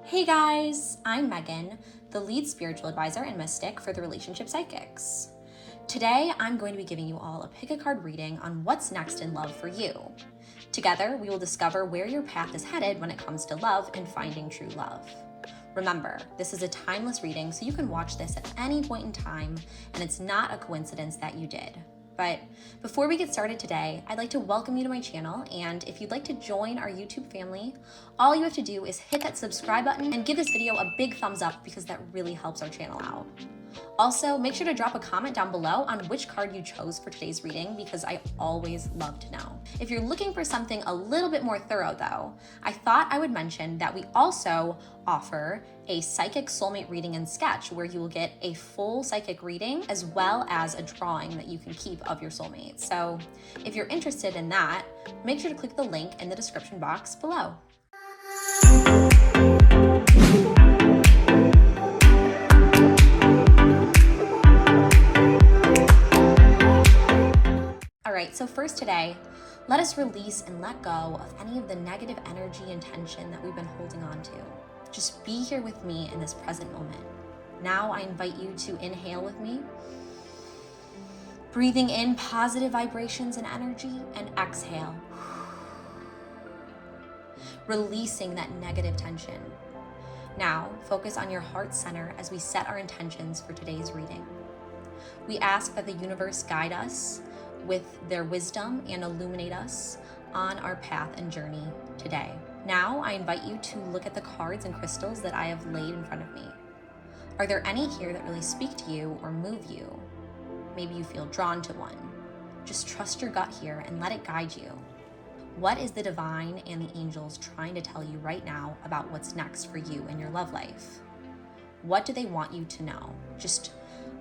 Hey guys, I'm Megan, the lead spiritual advisor and mystic for the Relationship Psychics. Today, I'm going to be giving you all a pick-a-card reading on what's next in love for you. Together, we will discover where your path is headed when it comes to love and finding true love. Remember, this is a timeless reading, so you can watch this at any point in time, and it's not a coincidence that you did. But before we get started today, I'd like to welcome you to my channel, and if you'd like to join our YouTube family, all you have to do is hit that subscribe button and give this video a big thumbs up because that really helps our channel out. Also, make sure to drop a comment down below on which card you chose for today's reading because I always love to know. If you're looking for something a little bit more thorough though, I thought I would mention that we also offer a psychic soulmate reading and sketch where you will get a full psychic reading as well as a drawing that you can keep of your soulmate. So if you're interested in that, make sure to click the link in the description box below. So first today, let us release and let go of any of the negative energy and tension that we've been holding on to. Just be here with me in this present moment. Now I invite you to inhale with me, breathing in positive vibrations and energy, and exhale, releasing that negative tension. Now focus on your heart center as we set our intentions for today's reading. We ask that the universe guide us with their wisdom and illuminate us on our path and journey today. Now, I invite you to look at the cards and crystals that I have laid in front of me. Are there any here that really speak to you or move you? Maybe you feel drawn to one. Just trust your gut here and let it guide you. What is the divine and the angels trying to tell you right now about what's next for you in your love life? What do they want you to know? Just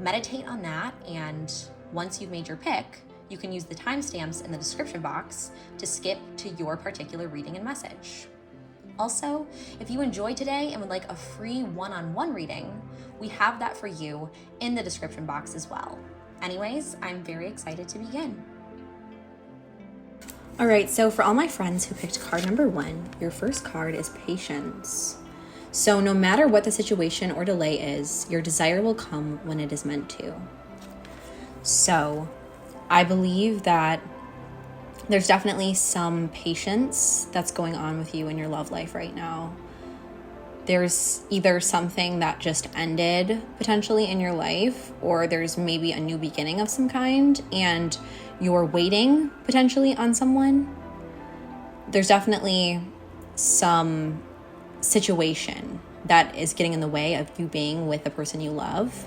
meditate on that, and once you've made your pick, you can use the timestamps in the description box to skip to your particular reading and message. Also, if you enjoyed today and would like a free one-on-one reading, we have that for you in the description box as well. Anyways, I'm very excited to begin. All right, so for all my friends who picked card number 1, your first card is patience. So no matter what the situation or delay is, your desire will come when it is meant to. So I believe that there's definitely some patience that's going on with you in your love life right now. There's either something that just ended potentially in your life, or there's maybe a new beginning of some kind, and you're waiting potentially on someone. There's definitely some situation that is getting in the way of you being with the person you love.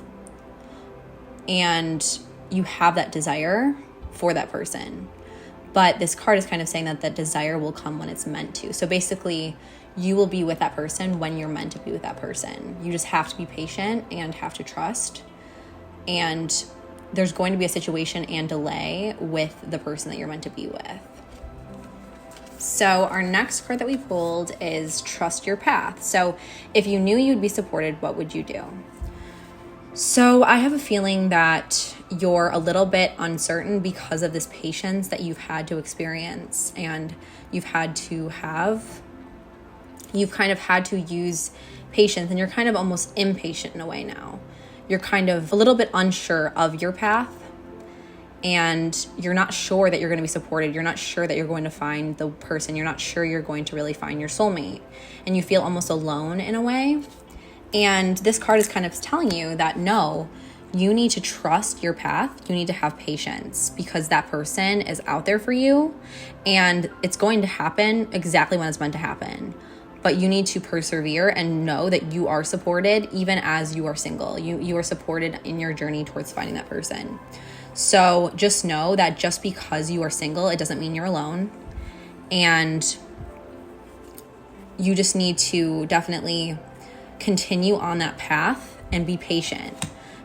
And you have that desire for that person. But this card is kind of saying that the desire will come when it's meant to. So basically, you will be with that person when you're meant to be with that person. You just have to be patient and have to trust. And there's going to be a situation and delay with the person that you're meant to be with. So our next card that we pulled is Trust Your Path. So if you knew you'd be supported, what would you do? So I have a feeling that you're a little bit uncertain because of this patience that you've had to experience and you've kind of had to use patience, and you're kind of almost impatient in a way now. You're kind of a little bit unsure of your path, and you're not sure that you're going to be supported. You're not sure that you're going to find the person. You're not sure you're going to really find your soulmate, and you feel almost alone in a way. And this card is kind of telling you that no, you need to trust your path. You need to have patience because that person is out there for you, and it's going to happen exactly when it's meant to happen. But you need to persevere and know that you are supported even as you are single. You are supported in your journey towards finding that person. So just know that just because you are single, it doesn't mean you're alone. And you just need to definitely continue on that path and be patient,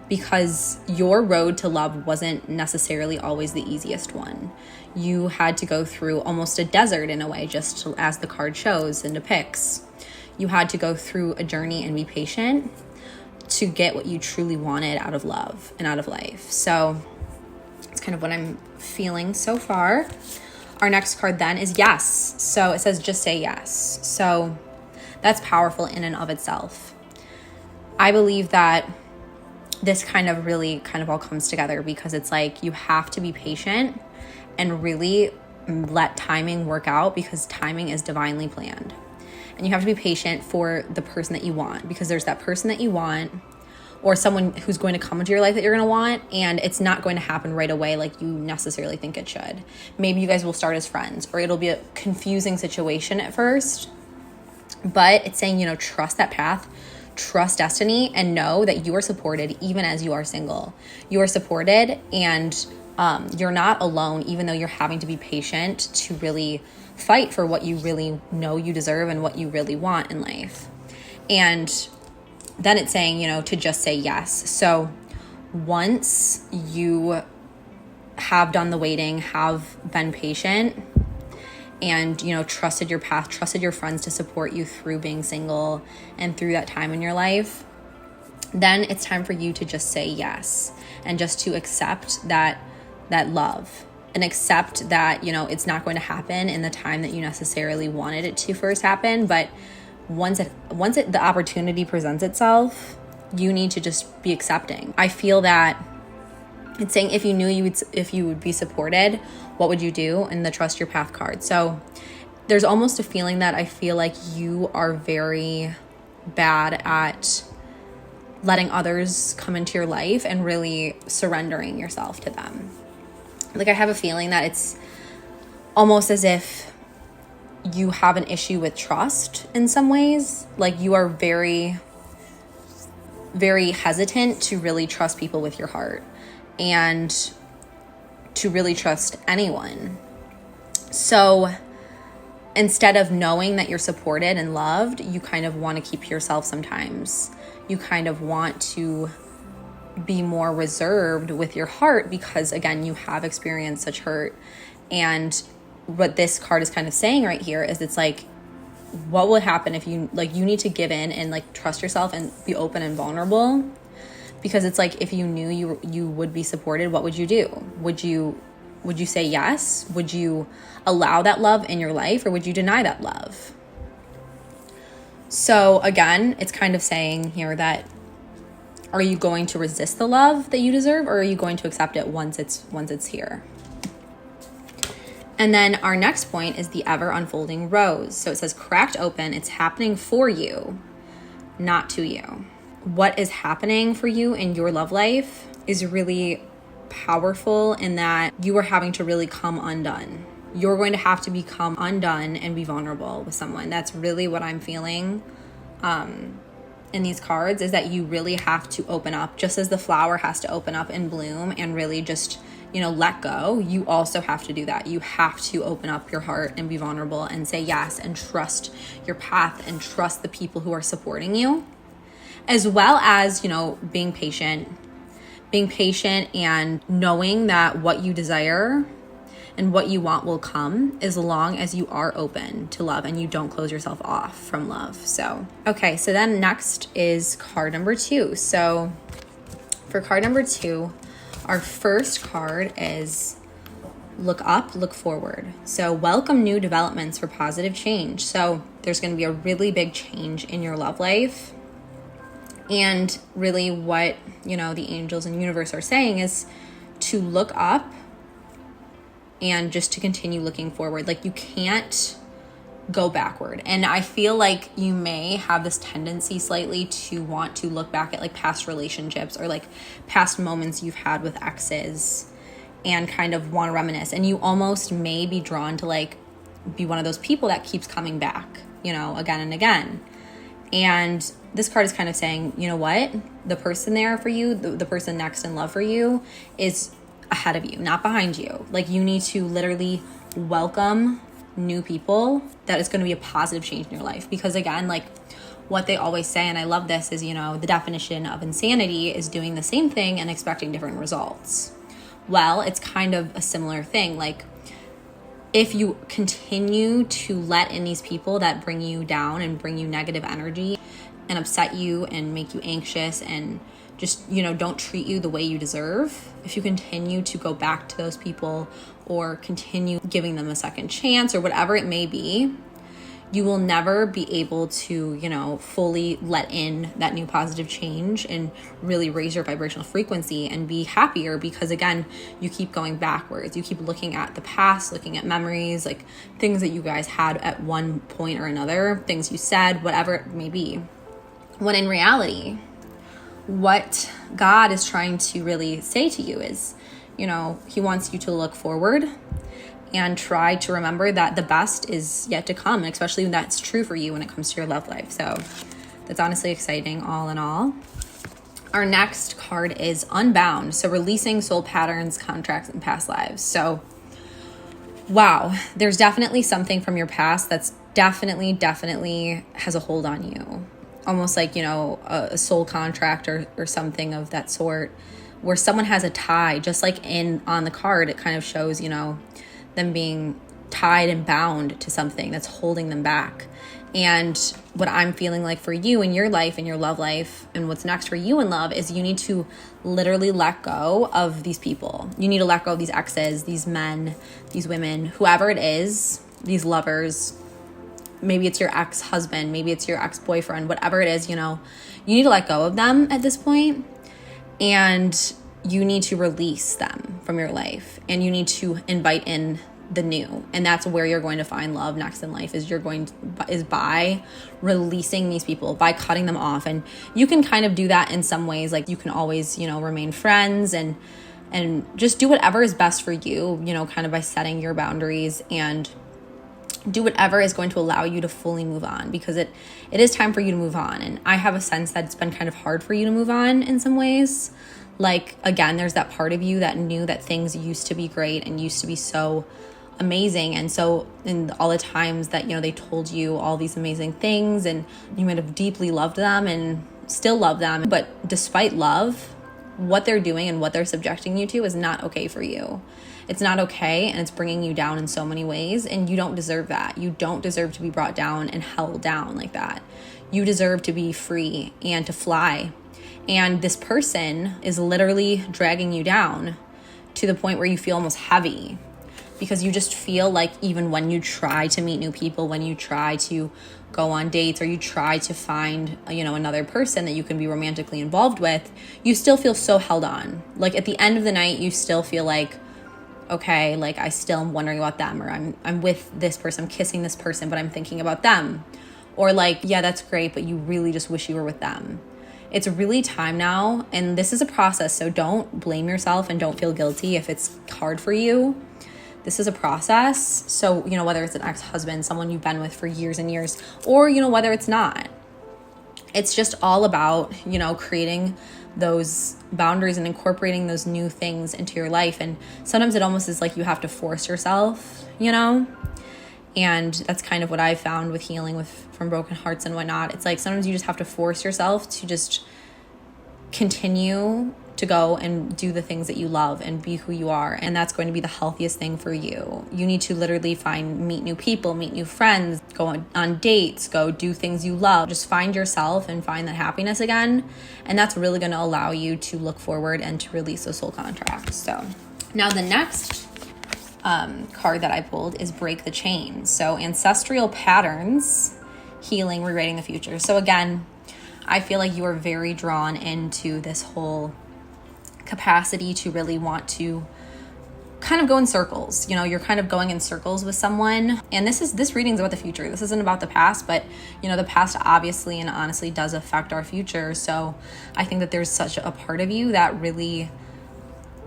because your road to love wasn't necessarily always the easiest one. You had to go through almost a desert in a way, just as the card shows and depicts. You had to go through a journey and be patient to get what you truly wanted out of love and out of life. So it's kind of what I'm feeling so far. Our next card then is yes. So it says just say yes. So That's powerful in and of itself. I believe that this kind of all comes together because it's like you have to be patient and really let timing work out, because timing is divinely planned. And you have to be patient for the person that you want, because there's that person that you want, or someone who's going to come into your life that you're going to want, and it's not going to happen right away like you necessarily think it should. Maybe you guys will start as friends, or it'll be a confusing situation at first, but it's saying, trust that path, trust destiny, and know that you are supported even as you are single. You are supported, and you're not alone, even though you're having to be patient to really fight for what you really know you deserve and what you really want in life. And then it's saying, to just say yes. So once you have done the waiting, have been patient, and, trusted your path, trusted your friends to support you through being single and through that time in your life, then it's time for you to just say yes, and just to accept that love, and accept that, it's not going to happen in the time that you necessarily wanted it to first happen. But once the opportunity presents itself, you need to just be accepting. I feel that it's saying, if you knew if you would be supported, what would you do? In the trust your path card. So there's almost a feeling that I feel like you are very bad at letting others come into your life and really surrendering yourself to them. Like, I have a feeling that it's almost as if you have an issue with trust in some ways. Like, you are very, very hesitant to really trust people with your heart, and to really trust anyone. So instead of knowing that you're supported and loved, you kind of want to keep yourself sometimes. You kind of want to be more reserved with your heart, because again, you have experienced such hurt. And what this card is kind of saying right here is, it's like, what will happen if you need to give in and trust yourself and be open and vulnerable. Because it's like, if you knew you would be supported, what would you do? Would you say yes? Would you allow that love in your life, or would you deny that love? So again, it's kind of saying here that, are you going to resist the love that you deserve, or are you going to accept it once it's here? And then our next point is the ever unfolding rose. So it says, cracked open, it's happening for you, not to you. What is happening for you in your love life is really powerful, in that you are having to really come undone. You're going to have to become undone and be vulnerable with someone. That's really what I'm feeling in these cards, is that you really have to open up. Just as the flower has to open up and bloom and really just, let go, you also have to do that. You have to open up your heart and be vulnerable and say yes, and trust your path, and trust the people who are supporting you, as well as, being patient and knowing that what you desire and what you want will come, as long as you are open to love and you don't close yourself off from love. So, okay, so then next is card number 2. So for card number 2, our first card is look up, look forward. So welcome new developments for positive change. So there's going to be a really big change in your love life. And really what, the angels and universe are saying is to look up and just to continue looking forward. Like, you can't go backward. And I feel like you may have this tendency slightly to want to look back at past relationships, or past moments you've had with exes, and kind of want to reminisce. And you almost may be drawn to be one of those people that keeps coming back, again and again. And this card is kind of saying, you know what? The person there for you, the person next in love for you, is ahead of you, not behind you. You need to literally welcome new people. That is going to be a positive change in your life. Because again, what they always say, and I love this, is, the definition of insanity is doing the same thing and expecting different results. Well, it's kind of a similar thing. If you continue to let in these people that bring you down and bring you negative energy and upset you and make you anxious and just, don't treat you the way you deserve, if you continue to go back to those people or continue giving them a second chance or whatever it may be, you will never be able to, fully let in that new positive change and really raise your vibrational frequency and be happier, because again, you keep going backwards. You keep looking at the past, looking at memories, like things that you guys had at one point or another, things you said, whatever it may be. When in reality, what God is trying to really say to you is, he wants you to look forward and try to remember that the best is yet to come, and especially when that's true for you when it comes to your love life. So that's honestly exciting all in all. Our next card is Unbound. So releasing soul patterns, contracts, and past lives. So wow, there's definitely something from your past that's definitely has a hold on you. Almost like, a soul contract or something of that sort, where someone has a tie, just like on the card, it kind of shows, them being tied and bound to something that's holding them back. And what I'm feeling like for you in your life, in your love life, and what's next for you in love is you need to literally let go of these people. You need to let go of these exes, these men, these women, whoever it is, these lovers. Maybe it's your ex-husband, maybe it's your ex-boyfriend, whatever it is, you need to let go of them at this point, and you need to release them from your life, and you need to invite in the new. And that's where you're going to find love next in life, is by releasing these people, by cutting them off. And you can kind of do that in some ways, like you can always, remain friends and just do whatever is best for you, kind of by setting your boundaries, and do whatever is going to allow you to fully move on, because it is time for you to move on. And I have a sense that it's been kind of hard for you to move on in some ways. Like, again, there's that part of you that knew that things used to be great and used to be so amazing. And so in all the times that, they told you all these amazing things, and you might have deeply loved them and still love them. But despite love, what they're doing and what they're subjecting you to is not okay for you. It's not okay, and it's bringing you down in so many ways, and you don't deserve that. You don't deserve to be brought down and held down like that. You deserve to be free and to fly. And this person is literally dragging you down to the point where you feel almost heavy, because you just feel like even when you try to meet new people, when you try to go on dates, or you try to find, another person that you can be romantically involved with, you still feel so held on. Like at the end of the night, you still feel like, okay, like I still am wondering about them, or I'm with this person, I'm kissing this person, but I'm thinking about them. Or like, yeah, that's great, but you really just wish you were with them. It's really time now, and this is a process, so don't blame yourself and don't feel guilty if it's hard for you. This is a process. So, whether it's an ex-husband, someone you've been with for years and years, or, whether it's not. It's just all about, creating those boundaries and incorporating those new things into your life. And sometimes it almost is like you have to force yourself, and that's kind of what I found with healing from broken hearts and whatnot. It's like sometimes you just have to force yourself to just continue to go and do the things that you love and be who you are. And that's going to be the healthiest thing for you. You need to literally meet new people, meet new friends, go on dates, go do things you love. Just find yourself and find that happiness again. And that's really going to allow you to look forward and to release those soul contracts. So now the next card that I pulled is Break the Chain. So ancestral patterns, healing, rewriting the future. So again, I feel like you are very drawn into this whole capacity to really want to kind of go in circles. You're kind of going in circles with someone. And this reading is about the future. This isn't about the past, but the past obviously and honestly does affect our future. So I think that there's such a part of you that really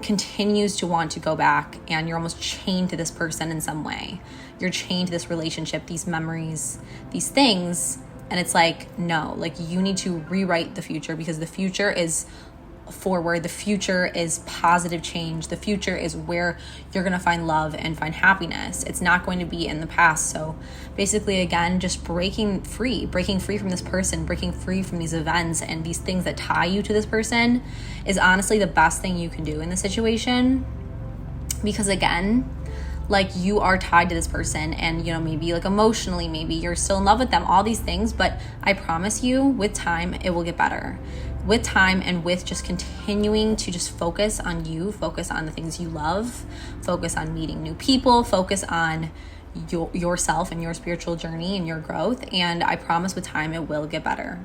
continues to want to go back, and you're almost chained to this person in some way. You're chained to this relationship, these memories, these things. And it's like, no, like you need to rewrite the future, because the future is forward. The future is positive change. The future is where you're going to find love and find happiness. It's not going to be in the past. So basically, again, just breaking free from this person, breaking free from these events and these things that tie you to this person is honestly the best thing you can do in this situation. Because again, like you are tied to this person, and maybe like emotionally, maybe you're still in love with them, all these things, but I promise you with time it will get better. With time, and with just continuing to just focus on you, focus on the things you love, focus on meeting new people, focus on yourself and your spiritual journey and your growth. And I promise with time, it will get better.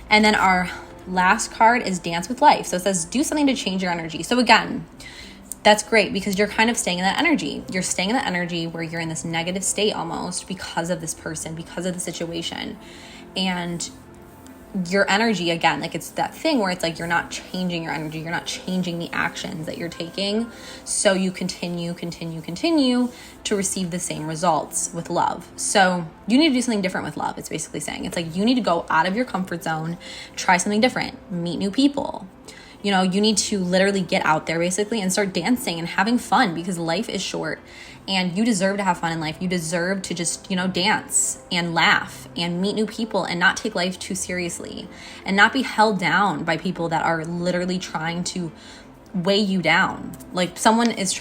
And then our last card is Dance with Life. So it says, do something to change your energy. So again, that's great because you're kind of staying in that energy. You're staying in that energy where you're in this negative state almost because of this person, because of the situation. And your energy, again, like it's that thing where it's like you're not changing your energy, you're not changing the actions that you're taking, so you continue to receive the same results with love. So you need to do something different with love. It's basically saying, it's like you need to go out of your comfort zone, try something different, meet new people. You know, you need to literally get out there basically and start dancing and having fun, because life is short and you deserve to have fun in life. You deserve to just, dance and laugh and meet new people and not take life too seriously and not be held down by people that are literally trying to weigh you down. Like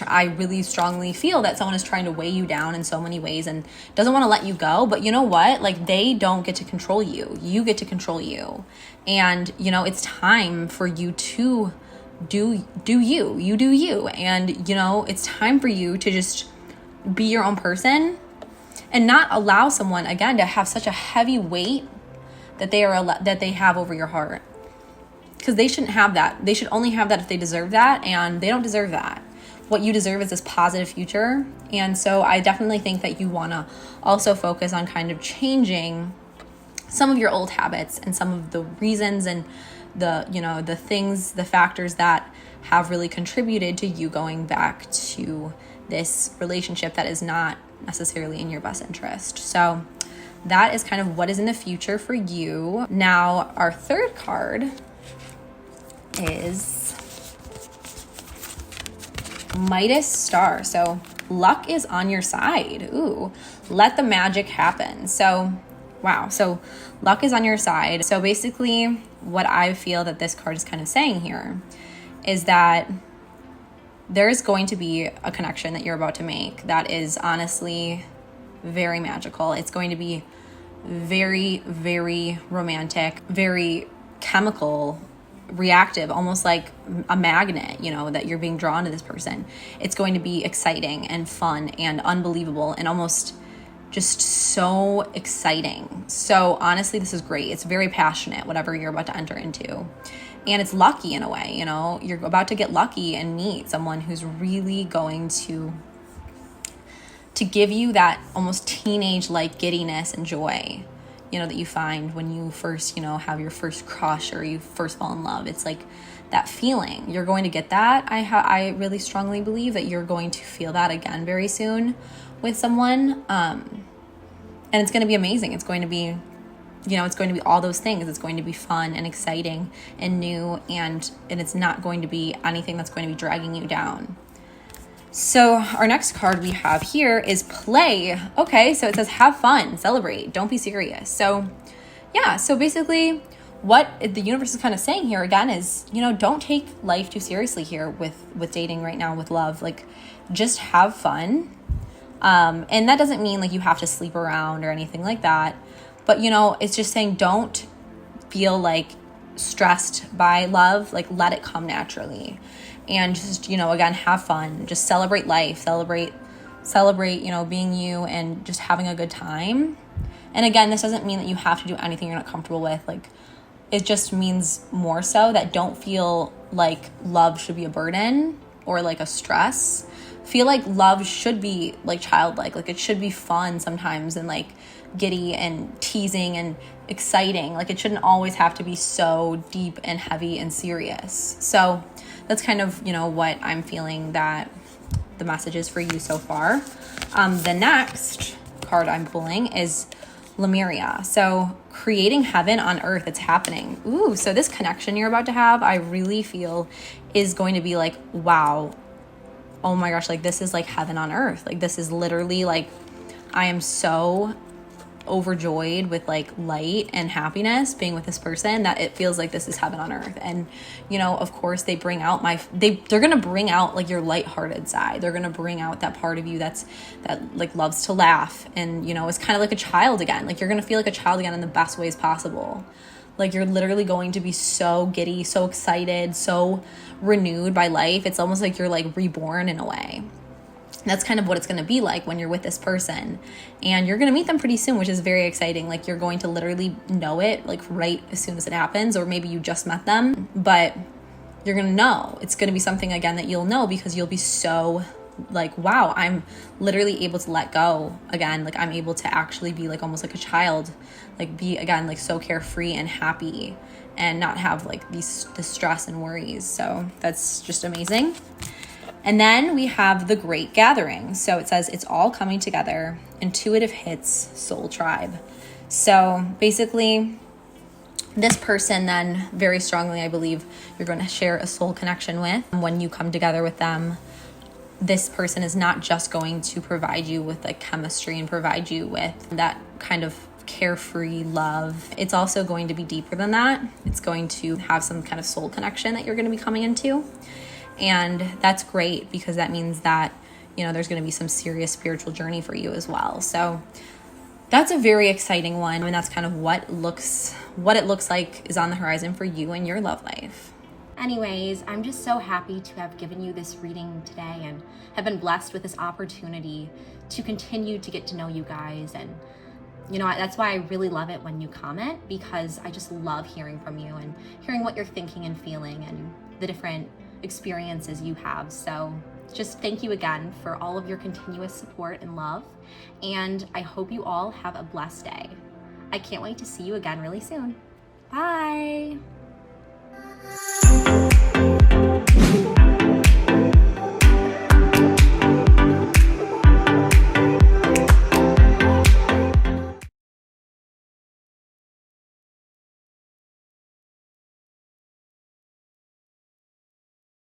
I really strongly feel that someone is trying to weigh you down in so many ways and doesn't want to let you go. But you know what? Like, they don't get to control you. You get to control you. And, it's time for you to do you. You do you. And, it's time for you to just be your own person and not allow someone, again, to have such a heavy weight that they have over your heart. Because they shouldn't have that. They should only have that if they deserve that, and they don't deserve that. What you deserve is this positive future. And so I definitely think that you want to also focus on kind of changing some of your old habits and some of the reasons and the things, the factors that have really contributed to you going back to this relationship that is not necessarily in your best interest. So that is kind of what is in the future for you. Now, our third card is Midas Star. So luck is on your side. Ooh, let the magic happen. So wow. So luck is on your side. So basically what I feel that this card is kind of saying here is that there's going to be a connection that you're about to make that is honestly very magical. It's going to be very, very romantic, very chemical, reactive, almost like a magnet, that you're being drawn to this person. It's going to be exciting and fun and unbelievable and almost just so exciting. So honestly, this is great. It's very passionate, whatever you're about to enter into. And it's lucky in a way, you're about to get lucky and meet someone who's really going to give you that almost teenage-like giddiness and joy, that you find when you first, have your first crush or you first fall in love. It's like that feeling. You're going to get that. I really strongly believe that you're going to feel that again very soon with someone. And it's going to be amazing. It's going to be, it's going to be all those things. It's going to be fun and exciting and new, and it's not going to be anything that's going to be dragging you down. So our next card we have here is Play. Okay, so it says have fun, celebrate, don't be serious. So yeah, so basically what the universe is kind of saying here again is, don't take life too seriously here with dating right now, with love. Like, just have fun. And that doesn't mean like you have to sleep around or anything like that. But, it's just saying don't feel like stressed by love. Like, let it come naturally. And just, again, have fun. Just celebrate life. Celebrate, being you and just having a good time. And again, this doesn't mean that you have to do anything you're not comfortable with. Like, it just means more so that don't feel like love should be a burden or like a stress. Feel like love should be like childlike. Like, it should be fun sometimes and like giddy and teasing and exciting. Like, it shouldn't always have to be so deep and heavy and serious. So that's kind of, what I'm feeling that the message is for you so far. The next card I'm pulling is Lemuria. So creating heaven on earth, it's happening. Ooh, so this connection you're about to have, I really feel is going to be like, wow, oh my gosh, like this is like heaven on earth. Like, this is literally like, I am so overjoyed with like light and happiness being with this person that it feels like this is heaven on earth. And of course they bring out they're gonna bring out like your lighthearted side. They're gonna bring out that part of you that like loves to laugh and is kind of like a child again. Like, you're gonna feel like a child again in the best ways possible. Like, you're literally going to be so giddy, so excited, so renewed by life. It's almost like you're like reborn in a way. That's kind of what it's going to be like when you're with this person, and you're going to meet them pretty soon, which is very exciting. Like, you're going to literally know it like right as soon as it happens, or maybe you just met them, but you're going to know. It's going to be something again that you'll know, because you'll be so like, wow, I'm literally able to let go again. Like, I'm able to actually be like almost like a child, like be again like so carefree and happy, and not have like the stress and worries. So that's just amazing. And then we have the Great Gathering. So it says it's all coming together, intuitive hits, soul tribe. So basically, this person then very strongly, I believe, you're going to share a soul connection with. When you come together with them, this person is not just going to provide you with like chemistry and provide you with that kind of carefree love. It's also going to be deeper than that. It's going to have some kind of soul connection that you're going to be coming into. And that's great, because that means that, you know, there's going to be some serious spiritual journey for you as well. So that's a very exciting one. And that's kind of what it looks like is on the horizon for you and your love life. Anyways, I'm just so happy to have given you this reading today, and have been blessed with this opportunity to continue to get to know you guys. And, you know, that's why I really love it when you comment, because I just love hearing from you and hearing what you're thinking and feeling and the different experiences you have. So just thank you again for all of your continuous support and love, and I hope you all have a blessed day. I can't wait to see you again really soon. Bye.